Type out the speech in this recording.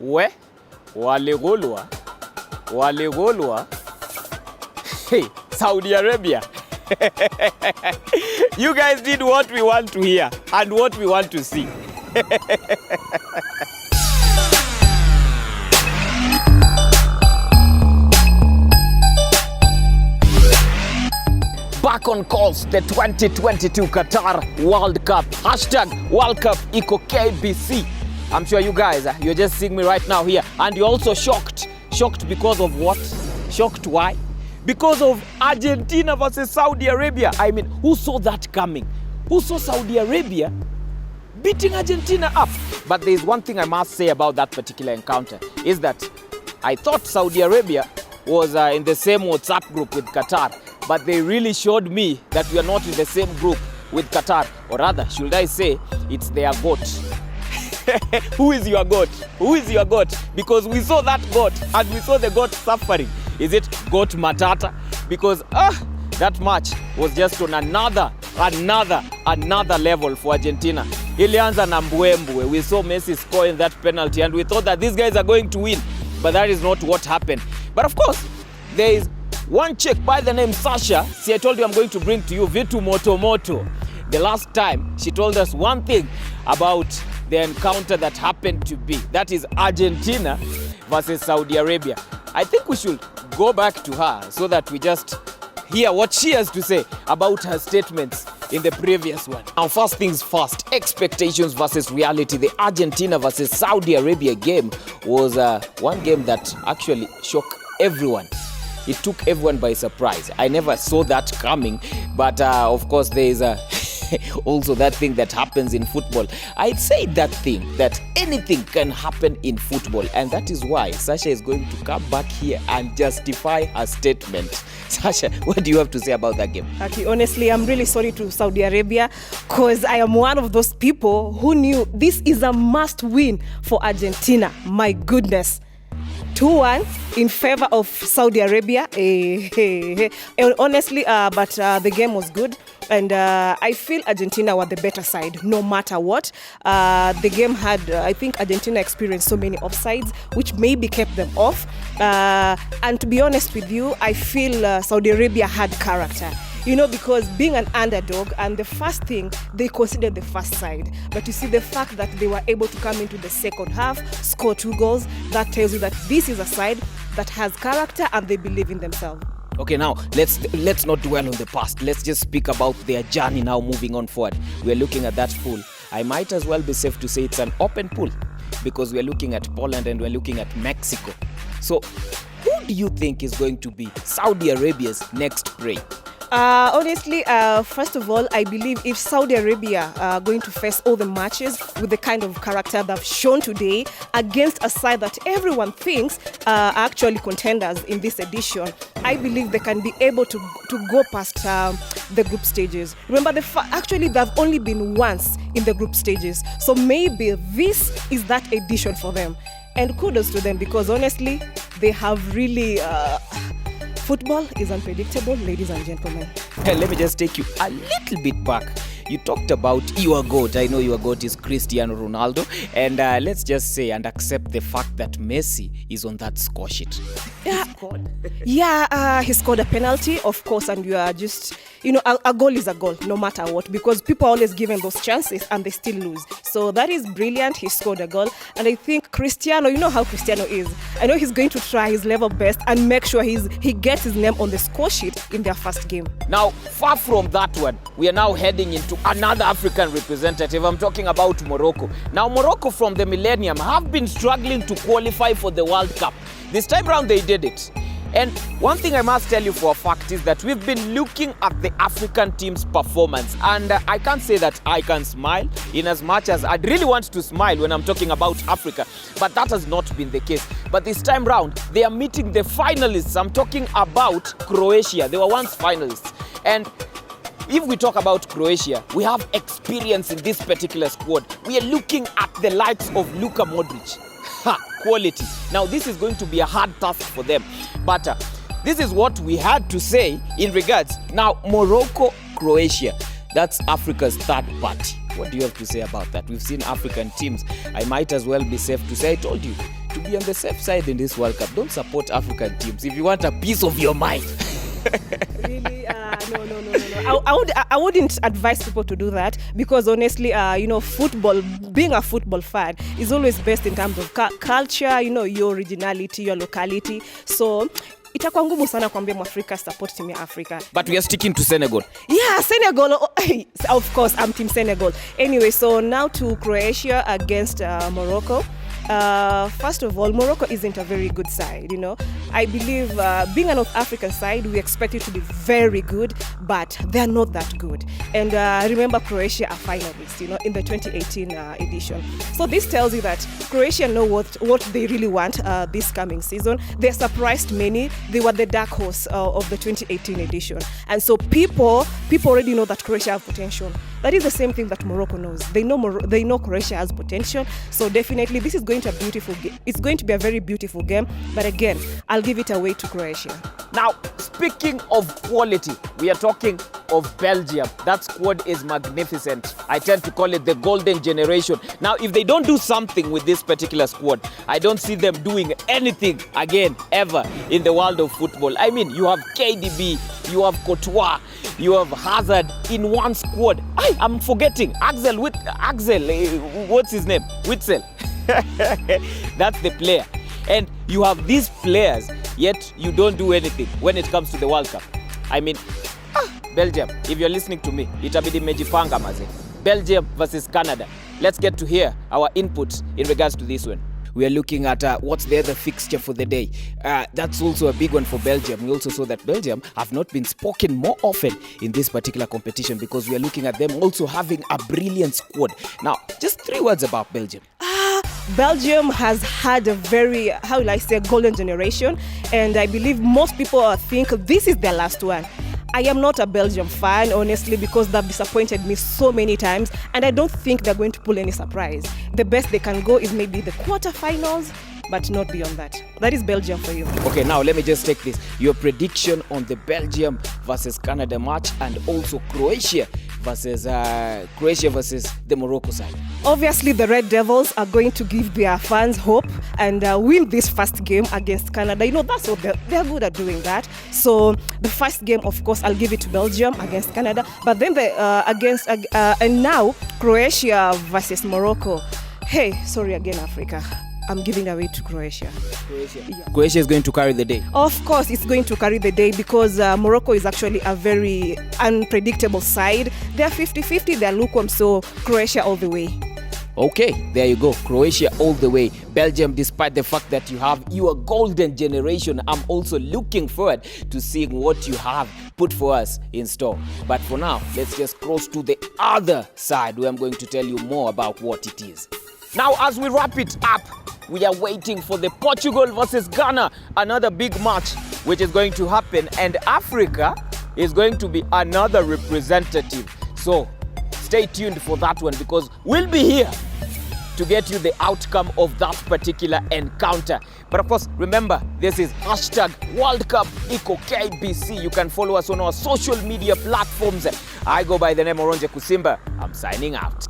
waligulwa. Hey, Saudi Arabia. You guys did what we want to hear and what we want to see. Back on course, the 2022 Qatar World Cup. Hashtag World Cup Eco KBC. I'm sure you guys, you're just seeing me right now here. And you're also shocked. Shocked because of what? Shocked why? Because of Argentina versus Saudi Arabia. I mean, who saw that coming? Who saw Saudi Arabia beating Argentina up? But there's one thing I must say about that particular encounter, is that I thought Saudi Arabia was in the same WhatsApp group with Qatar, but they really showed me that we are not in the same group with Qatar. Or rather, should I say, it's their goat. Who is your goat? Who is your goat? Because we saw that goat and we saw the goat suffering. Is it goat matata? Because that match was just on another level for Argentina. Ilianza na mbwembwe. We saw Messi scoring that penalty and we thought that these guys are going to win. But that is not what happened. But of course, there is one chick by the name Sasha. See, I told you I'm going to bring to you Vitu Moto. The last time, she told us one thing about the encounter that happened to be. That is Argentina versus Saudi Arabia. I think we should go back to her so that we just hear what she has to say about her statements in the previous one. Now, first things first, expectations versus reality. The Argentina versus Saudi Arabia game was one game that actually shocked everyone. It took everyone by surprise. I never saw that coming, but of course there is also that thing that happens in football. I'd say that thing, that anything can happen in football, and that is why Sasha is going to come back here and justify her statement. Sasha, what do you have to say about that game? Okay, honestly, I'm really sorry to Saudi Arabia because I am one of those people who knew this is a must win for Argentina. My goodness. 2-1 in favor of Saudi Arabia. Honestly, but the game was good. And I feel Argentina were the better side, no matter what. The game had, I think Argentina experienced so many offsides, which maybe kept them off. And to be honest with you, I feel Saudi Arabia had character. You know, because being an underdog, and the first thing, they considered the first side. But you see, the fact that they were able to come into the second half, score 2 goals, that tells you that this is a side that has character and they believe in themselves. Okay, now let's not dwell on the past. Let's just speak about their journey now moving on forward. We're looking at that pool. I might as well be safe to say it's an open pool because we're looking at Poland and we're looking at Mexico. So who do you think is going to be Saudi Arabia's next prey? Honestly, first of all, I believe if Saudi Arabia are going to face all the matches with the kind of character they've shown today against a side that everyone thinks are actually contenders in this edition, I believe they can be able to go past the group stages. Remember, actually they've only been once in the group stages, so maybe this is that edition for them. And kudos to them because honestly, they have really... Football is unpredictable, ladies and gentlemen. Let me just take you a little bit back. You talked about your GOAT. I know your GOAT is Cristiano Ronaldo. And let's just say and accept the fact that Messi is on that score sheet. Yeah, he scored a penalty, of course, and you are just... You know, a goal is a goal, no matter what, because people are always given those chances and they still lose. So that is brilliant. He scored a goal. And I think Cristiano, you know how Cristiano is. I know he's going to try his level best and make sure he gets his name on the score sheet in their first game. Now, far from that one, we are now heading into another African representative. I'm talking about Morocco. Now, Morocco from the millennium have been struggling to qualify for the World Cup. This time around, they did it. And one thing I must tell you for a fact is that we've been looking at the African team's performance, and I can't say that I can smile in as much as I'd really want to smile when I'm talking about Africa, but that has not been the case. But this time round, they are meeting the finalists. I'm talking about Croatia. They were once finalists. And if we talk about Croatia, we have experience in this particular squad. We are looking at the likes of Luka Modric. Quality. Now, this is going to be a hard task for them. But this is what we had to say in regards. Now, Morocco, Croatia, that's Africa's third party. What do you have to say about that? We've seen African teams. I might as well be safe to say, I told you, to be on the safe side in this World Cup, don't support African teams if you want a peace of your mind. Really? No. I wouldn't advise people to do that because honestly, football, being a football fan is always best in terms of culture, your originality, your locality. So itakuwa ngumu sana kuambia Mwafrika support team ya Africa. But we are sticking to Senegal. Yeah, Senegal. Of course, I'm team Senegal. Anyway, so now to Croatia against Morocco. First of all, Morocco isn't a very good side, I believe being a North African side, we expect it to be very good, but they're not that good. And remember, Croatia are finalists, in the 2018 edition. So this tells you that Croatia know what they really want this coming season. They surprised many. They were the dark horse of the 2018 edition. And so people already know that Croatia have potential. That is the same thing that Morocco knows. They know Croatia has potential. So definitely this is going to be a beautiful game. It's going to be a very beautiful game. But again, I'll give it away to Croatia. Now, speaking of quality, we are talking of Belgium. That squad is magnificent. I tend to call it the golden generation. Now, if they don't do something with this particular squad, I don't see them doing anything again, ever, in the world of football. I mean, you have KDB, you have Courtois, you have Hazard in one squad. I'm forgetting. Axel, what's his name? Witsel. That's the player. And you have these players, yet you don't do anything when it comes to the World Cup. I mean, Belgium, if you're listening to me, itabidi mejipanga maze. Belgium versus Canada. Let's get to hear our input in regards to this one. We are looking at what's the other fixture for the day. That's also a big one for Belgium. We also saw that Belgium have not been spoken more often in this particular competition because we are looking at them also having a brilliant squad. Now, just 3 words about Belgium. Belgium has had a very, golden generation. And I believe most people think this is their last one. I am not a Belgium fan, honestly, because they've disappointed me so many times, and I don't think they're going to pull any surprise. The best they can go is maybe the quarterfinals, but not beyond that. That is Belgium for you. Okay, now let me just take this. Your prediction on the Belgium versus Canada match and also Croatia versus the Morocco side. Obviously, the Red Devils are going to give their fans hope and win this first game against Canada. That's what they're good at doing that. So the first game, of course, I'll give it to Belgium against Canada. But then and now Croatia versus Morocco. Hey, sorry again, Africa. I'm giving away to Croatia. Yeah. Croatia is going to carry the day. Of course, it's going to carry the day because Morocco is actually a very unpredictable side. They're 50-50, they're lukewarm, so Croatia all the way. Okay, there you go. Croatia all the way. Belgium, despite the fact that you have your golden generation, I'm also looking forward to seeing what you have put for us in store. But for now, let's just cross to the other side where I'm going to tell you more about what it is. Now, as we wrap it up, we are waiting for the Portugal versus Ghana, another big match which is going to happen, and Africa is going to be another representative. So stay tuned for that one because we'll be here to get you the outcome of that particular encounter. But of course, remember, this is #World Cup Iko KBC. You can follow us on our social media platforms. I go by the name Oronje Kusimba. I'm signing out.